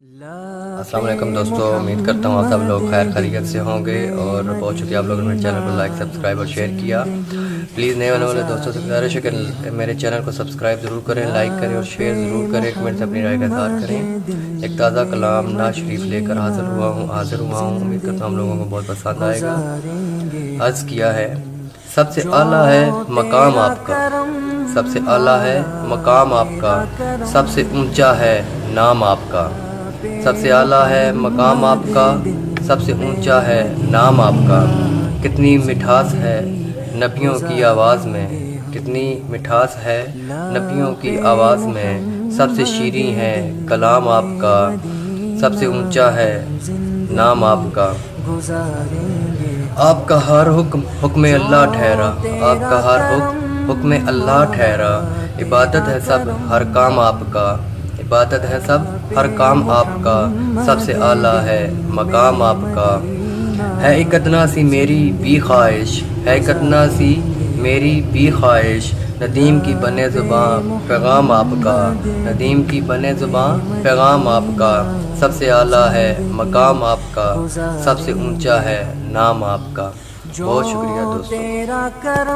السلام علیکم دوستو، امید کرتا ہوں آپ سب لوگ خیر خیریت سے ہوں گے، اور بہت شکریہ آپ لوگوں نے میرے چینل کو لائک، سبسکرائب اور شیئر کیا۔ پلیز نئے آنے والے دوستوں سے گزارش ہے کہ میرے چینل کو سبسکرائب ضرور کریں، لائک کریں اور شیئر ضرور کریں، کمنٹ سے اپنی رائے کا اظہار کریں۔ ایک تازہ کلام نعت شریف لے کر حاضر ہوا ہوں، امید کرتا ہوں آپ لوگوں کو بہت پسند آئے گا۔ عرض کیا ہے: سب سے اعلیٰ ہے مقام آپ کا، سب سے اعلیٰ ہے مقام آپ کا، سب سے اونچا ہے نام آپ کا۔ سب سے اعلیٰ ہے مقام آپ کا، سب سے اونچا ہے نام آپ کا۔ کتنی مٹھاس ہے نبیوں کی آواز میں، کتنی مٹھاس ہے نبیوں کی آواز میں، سب سے شیریں ہے کلام آپ کا، سب سے اونچا ہے نام آپ کا۔ آپ کا ہر حکم حکم اللہ ٹھہرا، آپ کا ہر حکم اللہ ٹھہرا۔ عبادت ہے سب ہر کام آپ کا، عبادت ہے سب ہر کام آپ کا، سب سے اعلیٰ ہے مقام آپ کا۔ ہے ایک ادنا سی میری بھی خواہش، ہے ایک ادنا سی میری بھی خواہش، ندیم کی بنے زباں پیغام آپ کا، ندیم کی بنے زباں پیغام آپ کا۔ سب سے اعلیٰ ہے مقام آپ کا، سب سے اونچا ہے نام آپ کا۔ بہت شکریہ دوستو۔